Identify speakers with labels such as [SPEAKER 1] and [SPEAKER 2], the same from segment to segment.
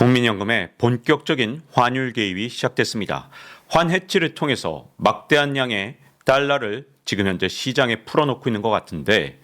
[SPEAKER 1] 국민연금의 본격적인 환율 개입이 시작됐습니다. 환해지를 통해서 막대한 양의 달러를 지금 현재 시장에 풀어놓고 있는 것 같은데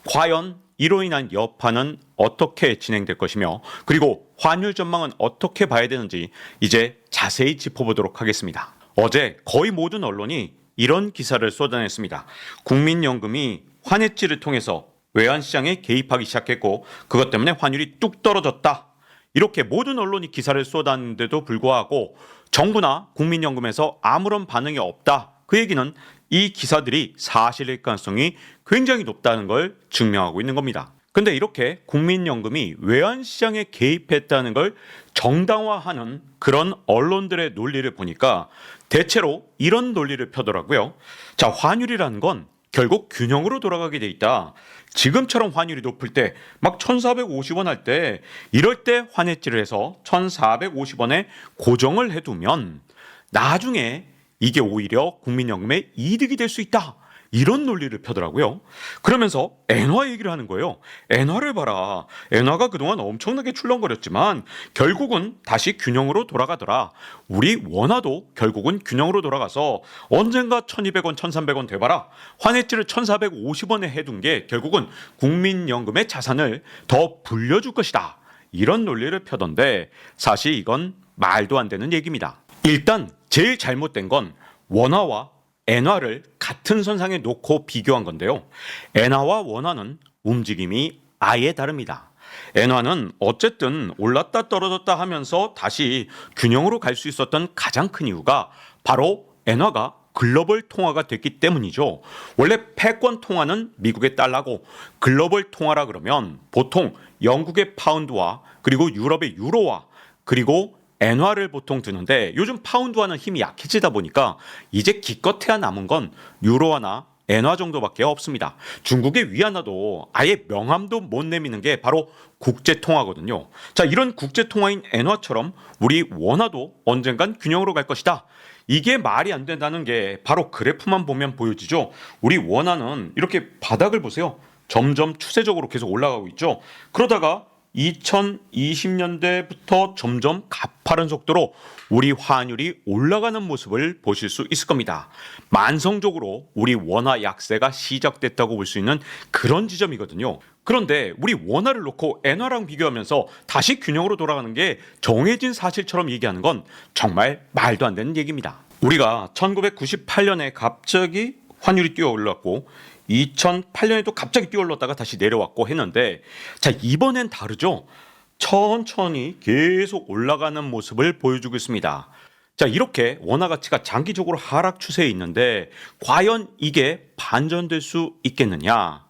[SPEAKER 1] 과연 이로 인한 여파는 어떻게 진행될 것이며 그리고 환율 전망은 어떻게 봐야 되는지 이제 자세히 짚어보도록 하겠습니다. 어제 거의 모든 언론이 이런 기사를 쏟아냈습니다. 국민연금이 환해지를 통해서 외환시장에 개입하기 시작했고 그것 때문에 환율이 뚝 떨어졌다. 이렇게 모든 언론이 기사를 쏟았는데도 불구하고 정부나 국민연금에서 아무런 반응이 없다. 그 얘기는 이 기사들이 사실일 가능성이 굉장히 높다는 걸 증명하고 있는 겁니다. 근데 이렇게 국민연금이 외환시장에 개입했다는 걸 정당화하는 그런 언론들의 논리를 보니까 대체로 이런 논리를 펴더라고요. 자, 환율이라는 건 결국 균형으로 돌아가게 돼 있다. 지금처럼 환율이 높을 때 막 1,450원 할 때 이럴 때 환해지를 해서 1,450원에 고정을 해두면 나중에 이게 오히려 국민연금의 이득이 될 수 있다. 이런 논리를 펴더라고요. 그러면서 엔화 얘기를 하는 거예요. 엔화를 봐라. 엔화가 그동안 엄청나게 출렁거렸지만 결국은 다시 균형으로 돌아가더라. 우리 원화도 결국은 균형으로 돌아가서 언젠가 1,200원, 1,300원 돼봐라. 환해지를 1,450원에 해둔 게 결국은 국민연금의 자산을 더 불려줄 것이다. 이런 논리를 펴던데 사실 이건 말도 안 되는 얘기입니다. 일단 제일 잘못된 건 원화와 엔화를 같은 선상에 놓고 비교한 건데요. 엔화와 원화는 움직임이 아예 다릅니다. 엔화는 어쨌든 올랐다 떨어졌다 하면서 다시 균형으로 갈 수 있었던 가장 큰 이유가 바로 엔화가 글로벌 통화가 됐기 때문이죠. 원래 패권 통화는 미국의 달러고 글로벌 통화라 그러면 보통 영국의 파운드와 그리고 유럽의 유로와 그리고 엔화를 보통 드는데 요즘 파운드화는 힘이 약해지다 보니까 이제 기껏해야 남은 건 유로화나 엔화 정도밖에 없습니다. 중국의 위안화도 아예 명함도 못 내미는 게 바로 국제통화거든요. 자, 이런 국제통화인 엔화처럼 우리 원화도 언젠간 균형으로 갈 것이다. 이게 말이 안 된다는 게 바로 그래프만 보면 보여지죠. 우리 원화는 이렇게 바닥을 보세요. 점점 추세적으로 계속 올라가고 있죠. 그러다가 2020년대부터 점점 가파른 속도로 우리 환율이 올라가는 모습을 보실 수 있을 겁니다. 만성적으로 우리 원화 약세가 시작됐다고 볼 수 있는 그런 지점이거든요. 그런데 우리 원화를 놓고 엔화랑 비교하면서 다시 균형으로 돌아가는 게 정해진 사실처럼 얘기하는 건 정말 말도 안 되는 얘기입니다. 우리가 1998년에 갑자기 환율이 뛰어 올랐고 2008년에도 갑자기 뛰어올랐다가 다시 내려왔고 했는데 자, 이번엔 다르죠. 천천히 계속 올라가는 모습을 보여주고 있습니다. 자, 이렇게 원화 가치가 장기적으로 하락 추세에 있는데 과연 이게 반전될 수 있겠느냐?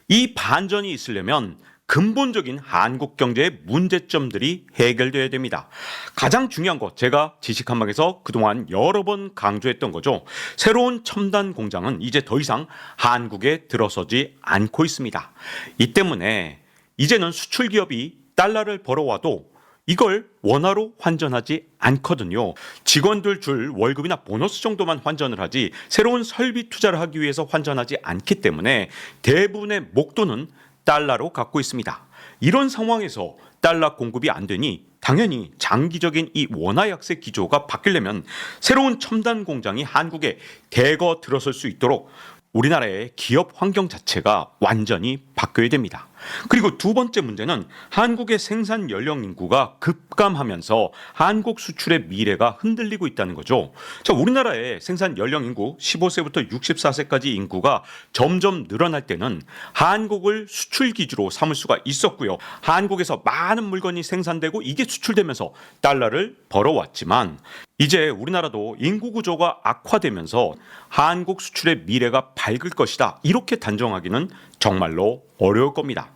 [SPEAKER 1] 이 반전이 있으려면 근본적인 한국 경제의 문제점들이 해결돼야 됩니다. 가장 중요한 거 제가 지식한방에서 그동안 여러 번 강조했던 거죠. 새로운 첨단 공장은 이제 더 이상 한국에 들어서지 않고 있습니다. 이 때문에 이제는 수출 기업이 달러를 벌어와도 이걸 원화로 환전하지 않거든요. 직원들 줄 월급이나 보너스 정도만 환전을 하지 새로운 설비 투자를 하기 위해서 환전하지 않기 때문에 대부분의 목돈은 달러로 갖고 있습니다. 이런 상황에서 달러 공급이 안 되니 당연히 장기적인 이 원화 약세 기조가 바뀌려면 새로운 첨단 공장이 한국에 대거 들어설 수 있도록 우리나라의 기업 환경 자체가 완전히 바뀌어야 됩니다. 그리고 두 번째 문제는 한국의 생산 연령 인구가 급감하면서 한국 수출의 미래가 흔들리고 있다는 거죠. 자, 우리나라의 생산 연령 인구 15세부터 64세까지 인구가 점점 늘어날 때는 한국을 수출 기지로 삼을 수가 있었고요. 한국에서 많은 물건이 생산되고 이게 수출되면서 달러를 벌어왔지만 이제 우리나라도 인구 구조가 악화되면서 한국 수출의 미래가 밝을 것이다. 이렇게 단정하기는 정말로 어려울 겁니다.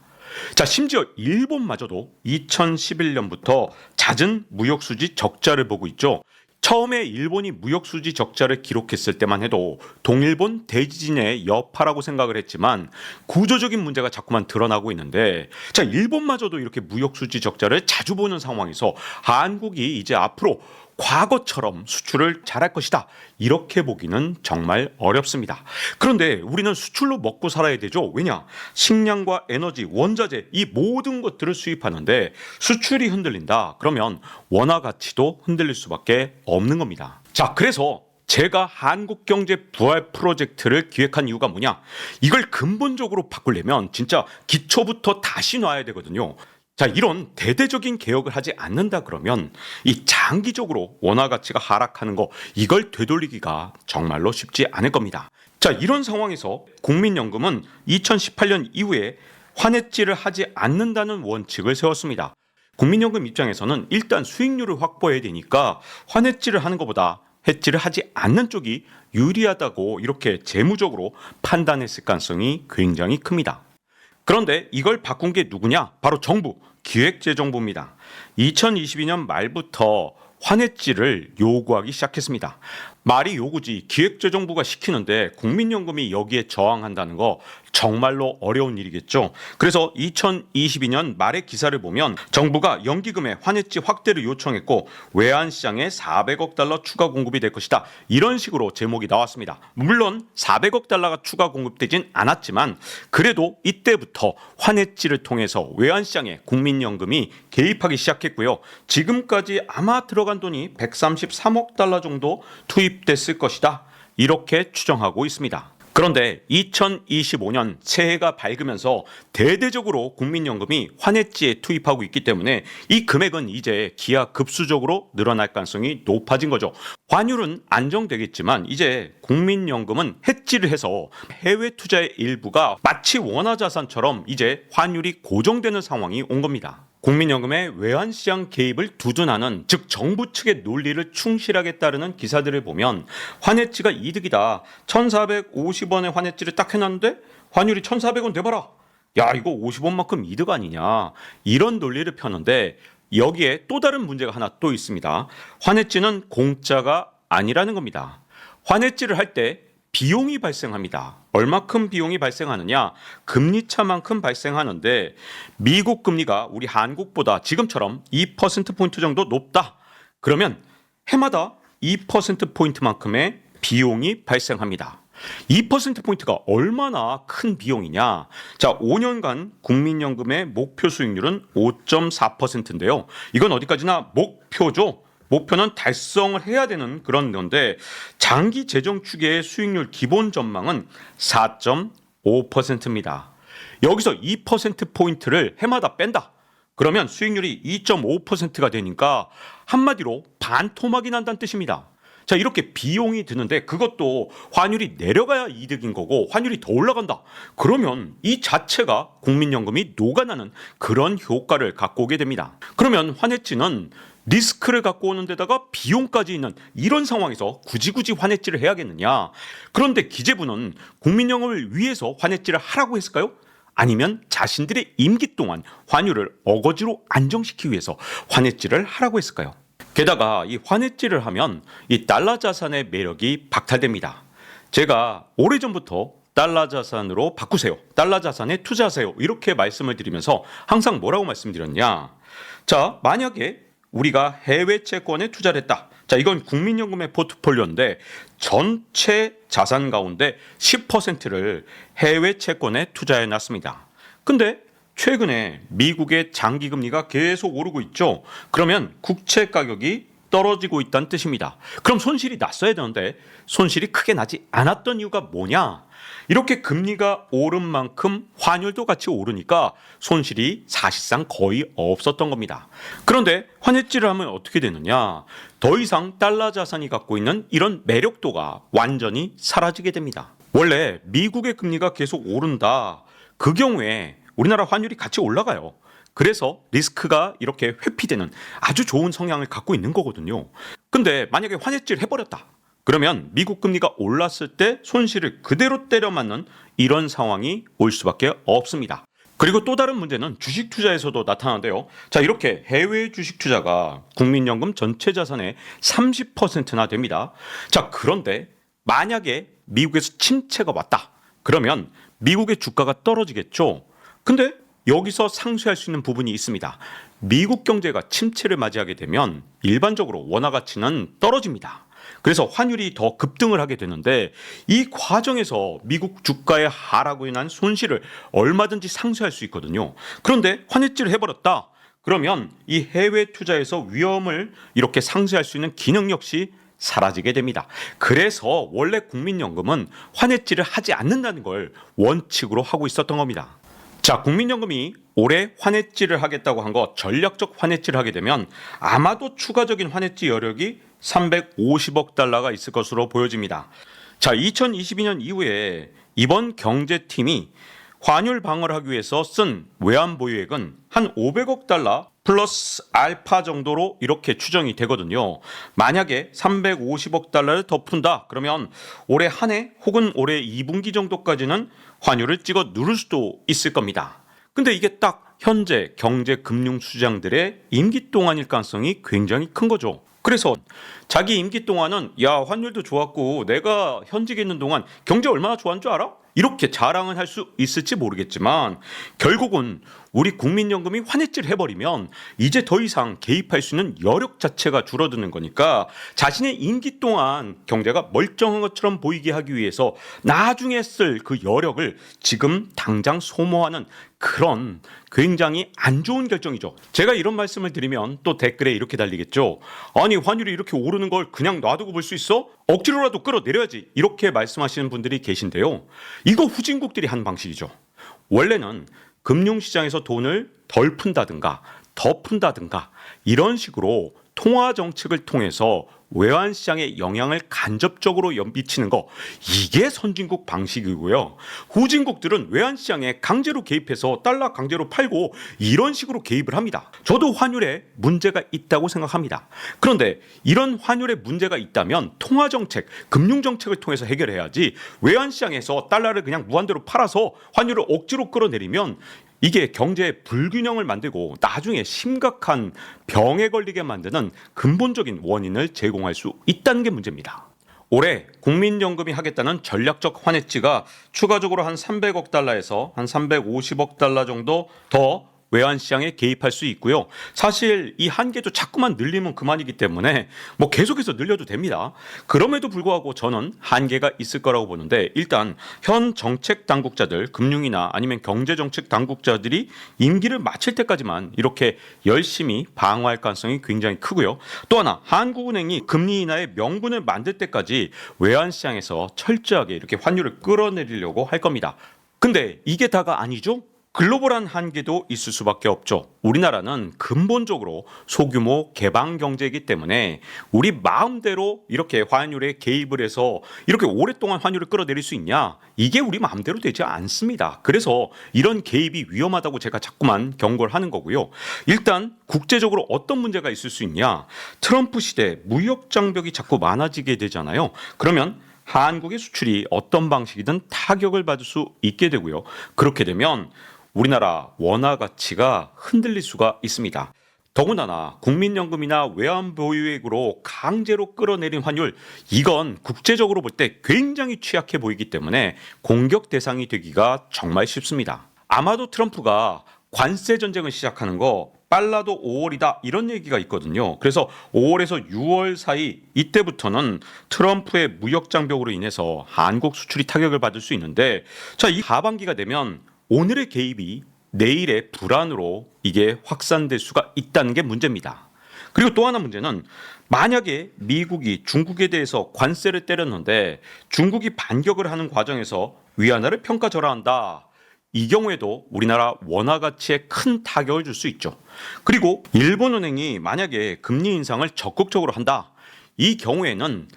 [SPEAKER 1] 자, 심지어 일본마저도 2011년부터 잦은 무역수지 적자를 보고 있죠. 처음에 일본이 무역수지 적자를 기록했을 때만 해도 동일본 대지진의 여파라고 생각을 했지만 구조적인 문제가 자꾸만 드러나고 있는데 자, 일본마저도 이렇게 무역수지 적자를 자주 보는 상황에서 한국이 이제 앞으로 과거처럼 수출을 잘할 것이다. 이렇게 보기는 정말 어렵습니다. 그런데 우리는 수출로 먹고 살아야 되죠. 왜냐? 식량과 에너지, 원자재 이 모든 것들을 수입하는데 수출이 흔들린다. 그러면 원화 가치도 흔들릴 수밖에 없는 겁니다. 자, 그래서 제가 한국경제 부활 프로젝트를 기획한 이유가 뭐냐? 이걸 근본적으로 바꾸려면 진짜 기초부터 다시 놔야 되거든요. 자, 이런 대대적인 개혁을 하지 않는다 그러면 이 장기적으로 원화 가치가 하락하는 거 이걸 되돌리기가 정말로 쉽지 않을 겁니다. 자, 이런 상황에서 국민연금은 2018년 이후에 환해지를 하지 않는다는 원칙을 세웠습니다. 국민연금 입장에서는 일단 수익률을 확보해야 되니까 환해지를 하는 것보다 해지를 하지 않는 쪽이 유리하다고 이렇게 재무적으로 판단했을 가능성이 굉장히 큽니다. 그런데 이걸 바꾼 게 누구냐? 바로 정부, 기획재정부입니다. 2022년 말부터 환해지를 요구하기 시작했습니다. 말이 요구지 기획재정부가 시키는데 국민연금이 여기에 저항한다는 거 정말로 어려운 일이겠죠. 그래서 2022년 말의 기사를 보면 정부가 연기금의 환해지 확대를 요청했고 외환시장에 400억 달러 추가 공급이 될 것이다. 이런 식으로 제목이 나왔습니다. 물론 400억 달러가 추가 공급되진 않았지만 그래도 이때부터 환해지를 통해서 외환시장에 국민연금이 개입하기 시작했고요. 지금까지 아마 들어간 돈이 133억 달러 정도 투입됐을 것이다. 이렇게 추정하고 있습니다. 그런데 2025년 새해가 밝으면서 대대적으로 국민연금이 환해지에 투입하고 있기 때문에 이 금액은 이제 기하급수적으로 늘어날 가능성이 높아진 거죠. 환율은 안정되겠지만 이제 국민연금은 해지를 해서 해외 투자의 일부가 마치 원화자산처럼 이제 환율이 고정되는 상황이 온 겁니다. 국민연금의 외환시장 개입을 두둔하는 즉 정부 측의 논리를 충실하게 따르는 기사들을 보면 환해지가 이득이다. 1450원의 환해지를 딱 해놨는데 환율이 1400원 돼봐라. 야, 이거 50원만큼 이득 아니냐. 이런 논리를 펴는데 여기에 또 다른 문제가 하나 또 있습니다. 환해지는 공짜가 아니라는 겁니다. 환해지를 할 때 비용이 발생합니다. 얼마큼 비용이 발생하느냐? 금리차만큼 발생하는데 미국 금리가 우리 한국보다 지금처럼 2%포인트 정도 높다. 그러면 해마다 2%포인트만큼의 비용이 발생합니다. 2%포인트가 얼마나 큰 비용이냐? 자, 5년간 국민연금의 목표 수익률은 5.4%인데요. 이건 어디까지나 목표죠. 목표는 달성을 해야 되는 그런 건데 장기 재정 추계의 수익률 기본 전망은 4.5%입니다. 여기서 2%포인트를 해마다 뺀다. 그러면 수익률이 2.5%가 되니까 한마디로 반토막이 난다는 뜻입니다. 자, 이렇게 비용이 드는데 그것도 환율이 내려가야 이득인 거고 환율이 더 올라간다. 그러면 이 자체가 국민연금이 녹아나는 그런 효과를 갖고 오게 됩니다. 그러면 환해지는 리스크를 갖고 오는 데다가 비용까지 있는 이런 상황에서 굳이 환해지를 해야겠느냐. 그런데 기재부는 국민연금을 위해서 환해지를 하라고 했을까요? 아니면 자신들의 임기 동안 환율을 어거지로 안정시키기 위해서 환해지를 하라고 했을까요? 게다가 이 환해지를 하면 이 달러 자산의 매력이 박탈됩니다. 제가 오래전부터 달러 자산으로 바꾸세요. 달러 자산에 투자하세요. 이렇게 말씀을 드리면서 항상 뭐라고 말씀드렸냐. 자, 만약에 우리가 해외 채권에 투자를 했다. 자, 이건 국민연금의 포트폴리오인데 전체 자산 가운데 10%를 해외 채권에 투자해 놨습니다. 근데 최근에 미국의 장기 금리가 계속 오르고 있죠. 그러면 국채 가격이 떨어지고 있다는 뜻입니다. 그럼 손실이 났어야 되는데 손실이 크게 나지 않았던 이유가 뭐냐? 이렇게 금리가 오른 만큼 환율도 같이 오르니까 손실이 사실상 거의 없었던 겁니다. 그런데 환해지를 하면 어떻게 되느냐? 더 이상 달러 자산이 갖고 있는 이런 매력도가 완전히 사라지게 됩니다. 원래 미국의 금리가 계속 오른다. 그 경우에 우리나라 환율이 같이 올라가요. 그래서 리스크가 이렇게 회피되는 아주 좋은 성향을 갖고 있는 거거든요. 근데 만약에 환해지를 해버렸다. 그러면 미국 금리가 올랐을 때 손실을 그대로 때려 맞는 이런 상황이 올 수밖에 없습니다. 그리고 또 다른 문제는 주식 투자에서도 나타나는데요. 자, 이렇게 해외 주식 투자가 국민연금 전체 자산의 30%나 됩니다. 자, 그런데 만약에 미국에서 침체가 왔다. 그러면 미국의 주가가 떨어지겠죠. 근데 여기서 상쇄할 수 있는 부분이 있습니다. 미국 경제가 침체를 맞이하게 되면 일반적으로 원화 가치는 떨어집니다. 그래서 환율이 더 급등을 하게 되는데 이 과정에서 미국 주가의 하락으로 인한 손실을 얼마든지 상쇄할 수 있거든요. 그런데 환해지를 해버렸다. 그러면 이 해외 투자에서 위험을 이렇게 상쇄할 수 있는 기능 역시 사라지게 됩니다. 그래서 원래 국민연금은 환해지를 하지 않는다는 걸 원칙으로 하고 있었던 겁니다. 자, 국민연금이 올해 환해지를 하겠다고 한 거 전략적 환해지를 하게 되면 아마도 추가적인 환해지 여력이 350억 달러가 있을 것으로 보여집니다. 자, 2022년 이후에 이번 경제팀이 환율 방어를 하기 위해서 쓴 외환 보유액은 한 500억 달러 플러스 알파 정도로 이렇게 추정이 되거든요. 만약에 350억 달러를 더 푼다 그러면 올해 한 해 혹은 올해 2분기 정도까지는 환율을 찍어 누를 수도 있을 겁니다. 근데 이게 딱 현재 경제 금융 수장들의 임기 동안일 가능성이 굉장히 큰 거죠. 그래서 자기 임기 동안은 야 환율도 좋았고 내가 현직에 있는 동안 경제 얼마나 좋았는 줄 알아? 이렇게 자랑은 할 수 있을지 모르겠지만 결국은 우리 국민연금이 환해지를 해버리면 이제 더 이상 개입할 수 있는 여력 자체가 줄어드는 거니까 자신의 임기 동안 경제가 멀쩡한 것처럼 보이게 하기 위해서 나중에 쓸 그 여력을 지금 당장 소모하는 그런 굉장히 안 좋은 결정이죠. 제가 이런 말씀을 드리면 또 댓글에 이렇게 달리겠죠. 아니 환율이 이렇게 오르는 걸 그냥 놔두고 볼 수 있어? 억지로라도 끌어내려야지. 이렇게 말씀하시는 분들이 계신데요. 이거 후진국들이 한 방식이죠. 원래는 금융시장에서 돈을 덜 푼다든가 더 푼다든가 이런 식으로 통화 정책을 통해서 외환시장에 영향을 간접적으로 미치는 거 이게 선진국 방식이고요. 후진국들은 외환시장에 강제로 개입해서 달러 강제로 팔고 이런 식으로 개입을 합니다. 저도 환율에 문제가 있다고 생각합니다. 그런데 이런 환율에 문제가 있다면 통화정책, 금융정책을 통해서 해결해야지 외환시장에서 달러를 그냥 무한대로 팔아서 환율을 억지로 끌어내리면 이게 경제의 불균형을 만들고 나중에 심각한 병에 걸리게 만드는 근본적인 원인을 제공할 수 있다는 게 문제입니다. 올해 국민연금이 하겠다는 전략적 환해지가 추가적으로 한 300억 달러에서 한 350억 달러 정도 더 외환시장에 개입할 수 있고요. 사실 이 한계도 자꾸만 늘리면 그만이기 때문에 뭐 계속해서 늘려도 됩니다. 그럼에도 불구하고 저는 한계가 있을 거라고 보는데 일단 현 정책 당국자들, 금융이나 아니면 경제정책 당국자들이 임기를 마칠 때까지만 이렇게 열심히 방어할 가능성이 굉장히 크고요. 또 하나 한국은행이 금리 인하의 명분을 만들 때까지 외환시장에서 철저하게 이렇게 환율을 끌어내리려고 할 겁니다. 근데 이게 다가 아니죠? 글로벌한 한계도 있을 수밖에 없죠. 우리나라는 근본적으로 소규모 개방 경제이기 때문에 우리 마음대로 이렇게 환율에 개입을 해서 이렇게 오랫동안 환율을 끌어내릴 수 있냐? 이게 우리 마음대로 되지 않습니다. 그래서 이런 개입이 위험하다고 제가 자꾸만 경고를 하는 거고요. 일단 국제적으로 어떤 문제가 있을 수 있냐? 트럼프 시대 무역 장벽이 자꾸 많아지게 되잖아요. 그러면 한국의 수출이 어떤 방식이든 타격을 받을 수 있게 되고요. 그렇게 되면 우리나라 원화 가치가 흔들릴 수가 있습니다. 더군다나 국민연금이나 외환보유액으로 강제로 끌어내린 환율 이건 국제적으로 볼 때 굉장히 취약해 보이기 때문에 공격 대상이 되기가 정말 쉽습니다. 아마도 트럼프가 관세 전쟁을 시작하는 거 빨라도 5월이다 이런 얘기가 있거든요. 그래서 5월에서 6월 사이 이때부터는 트럼프의 무역 장벽으로 인해서 한국 수출이 타격을 받을 수 있는데 자, 이 하반기가 되면 오늘의 개입이 내일의 불안으로 이게 확산될 수가 있다는 게 문제입니다. 그리고 또 하나 문제는 만약에 미국이 중국에 대해서 관세를 때렸는데 중국이 반격을 하는 과정에서 위안화를 평가절하한다. 이 경우에도 우리나라 원화 가치에 큰 타격을 줄 수 있죠. 그리고 일본은행이 만약에 금리 인상을 적극적으로 한다. 이 경우에는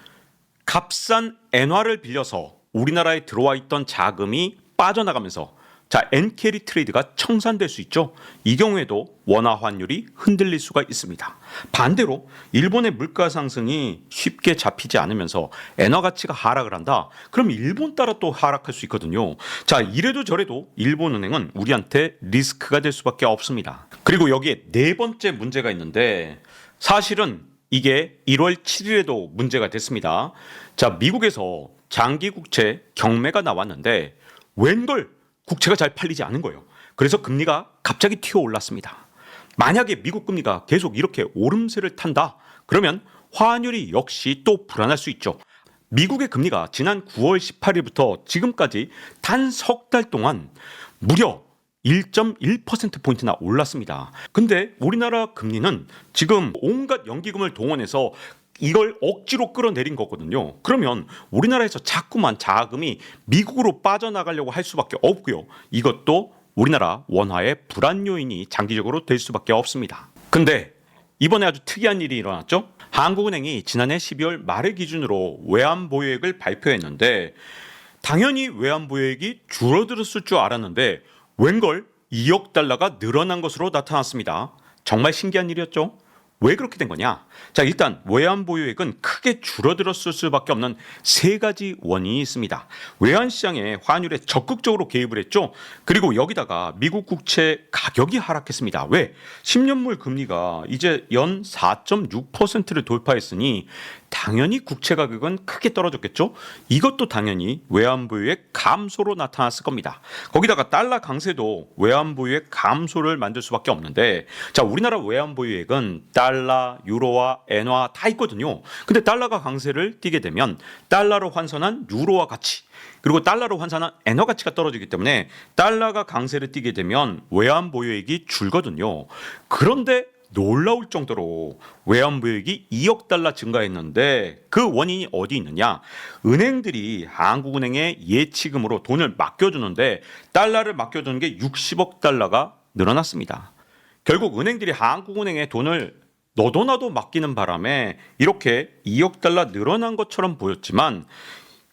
[SPEAKER 1] 값싼 엔화를 빌려서 우리나라에 들어와 있던 자금이 빠져나가면서 자, 엔캐리 트레이드가 청산될 수 있죠. 이 경우에도 원화 환율이 흔들릴 수가 있습니다. 반대로 일본의 물가 상승이 쉽게 잡히지 않으면서 엔화 가치가 하락을 한다. 그럼 일본 따라 또 하락할 수 있거든요. 자, 이래도 저래도 일본은행은 우리한테 리스크가 될 수밖에 없습니다. 그리고 여기에 네 번째 문제가 있는데 사실은 이게 1월 7일에도 문제가 됐습니다. 자, 미국에서 장기 국채 경매가 나왔는데 웬걸 국채가 잘 팔리지 않은 거예요. 그래서 금리가 갑자기 튀어 올랐습니다. 만약에 미국 금리가 계속 이렇게 오름세를 탄다, 그러면 환율이 역시 또 불안할 수 있죠. 미국의 금리가 지난 9월 18일부터 지금까지 단 석 달 동안 무려 1.1%포인트나 올랐습니다. 근데 우리나라 금리는 지금 온갖 연기금을 동원해서 이걸 억지로 끌어내린 거거든요. 그러면 우리나라에서 자꾸만 자금이 미국으로 빠져나가려고 할 수밖에 없고요. 이것도 우리나라 원화의 불안 요인이 장기적으로 될 수밖에 없습니다. 근데 이번에 아주 특이한 일이 일어났죠. 한국은행이 지난해 12월 말을 기준으로 외환보유액을 발표했는데 당연히 외환보유액이 줄어들었을 줄 알았는데 웬걸 2억 달러가 늘어난 것으로 나타났습니다. 정말 신기한 일이었죠. 왜 그렇게 된 거냐? 자, 일단 외환 보유액은 크게 줄어들었을 수밖에 없는 세 가지 원인이 있습니다. 외환 시장에 환율에 적극적으로 개입을 했죠. 그리고 여기다가 미국 국채 가격이 하락했습니다. 왜? 10년물 금리가 이제 연 4.6%를 돌파했으니 당연히 국채 가격은 크게 떨어졌겠죠. 이것도 당연히 외환 보유액 감소로 나타났을 겁니다. 거기다가 달러 강세도 외환 보유액 감소를 만들 수밖에 없는데, 자, 우리나라 외환 보유액은 달러, 유로와 엔화 다 있거든요. 근데 달러가 강세를 띠게 되면 달러로 환산한 유로와 가치, 그리고 달러로 환산한 엔화 가치가 떨어지기 때문에 달러가 강세를 띠게 되면 외환 보유액이 줄거든요. 그런데 놀라울 정도로 외환 보유액이 2억 달러 증가했는데 그 원인이 어디 있느냐? 은행들이 한국은행에 예치금으로 돈을 맡겨주는데 달러를 맡겨주는 게 60억 달러가 늘어났습니다. 결국 은행들이 한국은행에 돈을 너도 나도 맡기는 바람에 이렇게 2억 달러 늘어난 것처럼 보였지만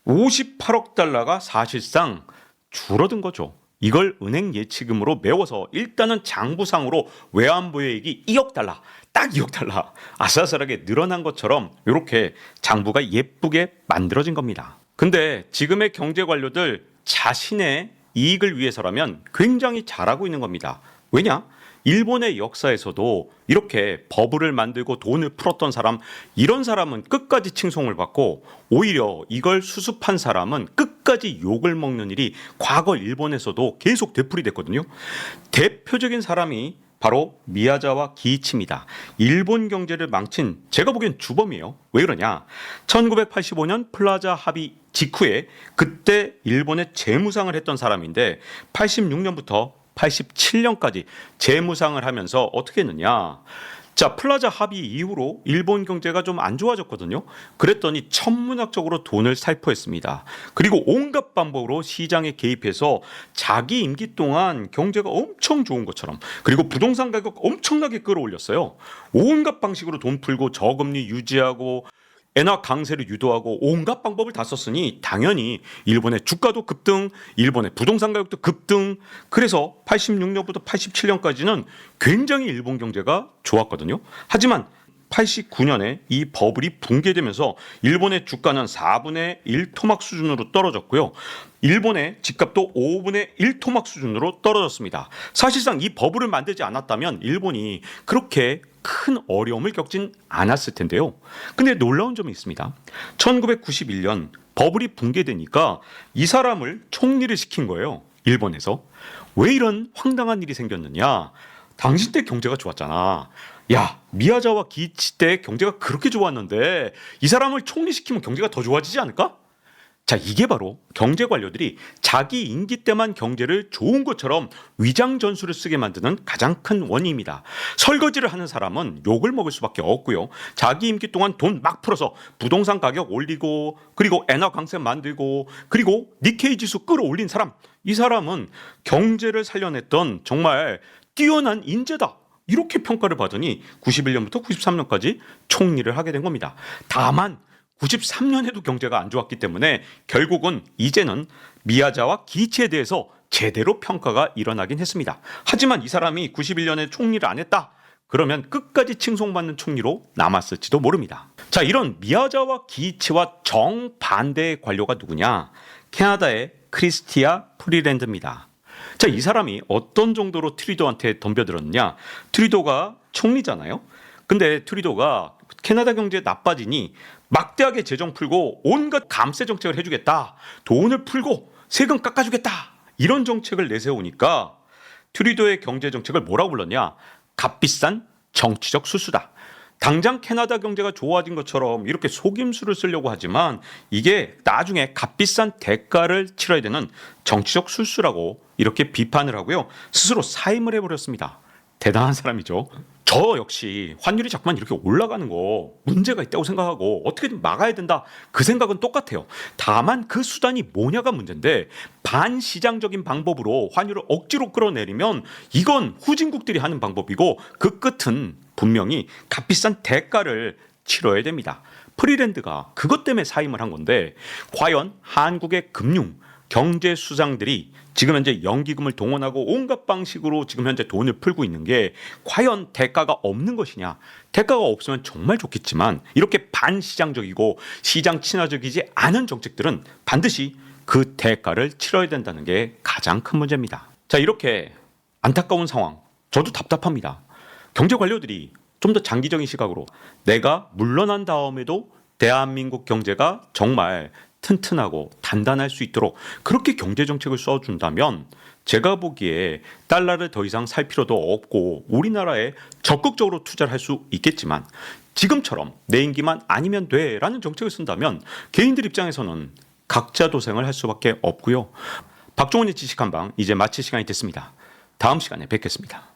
[SPEAKER 1] 58억 달러가 사실상 줄어든 거죠. 이걸 은행 예치금으로 메워서 일단은 장부상으로 외환보유액이 2억 달러, 딱 2억 달러 아슬아슬하게 늘어난 것처럼 이렇게 장부가 예쁘게 만들어진 겁니다. 근데 지금의 경제 관료들 자신의 이익을 위해서라면 굉장히 잘하고 있는 겁니다. 왜냐? 일본의 역사에서도 이렇게 버블을 만들고 돈을 풀었던 사람, 이런 사람은 끝까지 칭송을 받고 오히려 이걸 수습한 사람은 끝까지 욕을 먹는 일이 과거 일본에서도 계속 되풀이됐거든요. 대표적인 사람이 바로 미야자와 기이치입니다. 일본 경제를 망친, 제가 보기엔 주범이에요. 왜 그러냐? 1985년 플라자 합의 직후에 그때 일본의 재무상을 했던 사람인데 86년부터 87년까지 재무상을 하면서 어떻게 했느냐? 자, 플라자 합의 이후로 일본 경제가 좀 안 좋아졌거든요. 그랬더니 천문학적으로 돈을 살포했습니다. 그리고 온갖 방법으로 시장에 개입해서 자기 임기 동안 경제가 엄청 좋은 것처럼, 그리고 부동산 가격 엄청나게 끌어올렸어요. 온갖 방식으로 돈 풀고 저금리 유지하고 엔화 강세를 유도하고 온갖 방법을 다 썼으니 당연히 일본의 주가도 급등, 일본의 부동산 가격도 급등. 그래서 86년부터 87년까지는 굉장히 일본 경제가 좋았거든요. 하지만 89년에 이 버블이 붕괴되면서 일본의 주가는 4분의 1 토막 수준으로 떨어졌고요. 일본의 집값도 5분의 1 토막 수준으로 떨어졌습니다. 사실상 이 버블을 만들지 않았다면 일본이 그렇게 큰 어려움을 겪진 않았을 텐데요. 근데 놀라운 점이 있습니다. 1991년 버블이 붕괴되니까 이 사람을 총리를 시킨 거예요. 일본에서. 왜 이런 황당한 일이 생겼느냐? 당신 때 경제가 좋았잖아. 야, 미야자와 기이치 때 경제가 그렇게 좋았는데 이 사람을 총리시키면 경제가 더 좋아지지 않을까? 자, 이게 바로 경제 관료들이 자기 임기 때만 경제를 좋은 것처럼 위장 전술을 쓰게 만드는 가장 큰 원인입니다. 설거지를 하는 사람은 욕을 먹을 수밖에 없고요. 자기 임기 동안 돈 막 풀어서 부동산 가격 올리고, 그리고 엔화 강세 만들고, 그리고 니케이 지수 끌어올린 사람, 이 사람은 경제를 살려냈던 정말 뛰어난 인재다, 이렇게 평가를 받으니 91년부터 93년까지 총리를 하게 된 겁니다. 다만 93년에도 경제가 안 좋았기 때문에 결국은 이제는 미야자와 기이치에 대해서 제대로 평가가 일어나긴 했습니다. 하지만 이 사람이 91년에 총리를 안 했다? 그러면 끝까지 칭송받는 총리로 남았을지도 모릅니다. 자, 이런 미야자와 기이치와 정반대의 관료가 누구냐? 캐나다의 크리스티아 프리랜드입니다. 자, 이 사람이 어떤 정도로 트리도한테 덤벼들었느냐? 트리도가 총리잖아요. 근데 트리도가 캐나다 경제 나빠지니 막대하게 재정 풀고 온갖 감세 정책을 해주겠다, 돈을 풀고 세금 깎아주겠다, 이런 정책을 내세우니까 트리도의 경제 정책을 뭐라고 불렀냐? 값비싼 정치적 수수다. 당장 캐나다 경제가 좋아진 것처럼 이렇게 속임수를 쓰려고 하지만 이게 나중에 값비싼 대가를 치러야 되는 정치적 술수라고 이렇게 비판을 하고요. 스스로 사임을 해버렸습니다. 대단한 사람이죠. 저 역시 환율이 자꾸만 이렇게 올라가는 거 문제가 있다고 생각하고 어떻게든 막아야 된다. 그 생각은 똑같아요. 다만 그 수단이 뭐냐가 문제인데 반시장적인 방법으로 환율을 억지로 끌어내리면 이건 후진국들이 하는 방법이고 그 끝은 분명히 값비싼 대가를 치러야 됩니다. 프리랜드가 그것 때문에 사임을 한 건데 과연 한국의 금융, 경제 수장들이 지금 현재 연기금을 동원하고 온갖 방식으로 지금 현재 돈을 풀고 있는 게 과연 대가가 없는 것이냐? 대가가 없으면 정말 좋겠지만 이렇게 반시장적이고 시장 친화적이지 않은 정책들은 반드시 그 대가를 치러야 된다는 게 가장 큰 문제입니다. 자, 이렇게 안타까운 상황, 저도 답답합니다. 경제 관료들이 좀 더 장기적인 시각으로 내가 물러난 다음에도 대한민국 경제가 정말 튼튼하고 단단할 수 있도록 그렇게 경제정책을 써준다면 제가 보기에 달러를 더 이상 살 필요도 없고 우리나라에 적극적으로 투자를 할 수 있겠지만 지금처럼 내 임기만 아니면 돼라는 정책을 쓴다면 개인들 입장에서는 각자 도생을 할 수밖에 없고요. 박종원의 지식한방 이제 마칠 시간이 됐습니다. 다음 시간에 뵙겠습니다.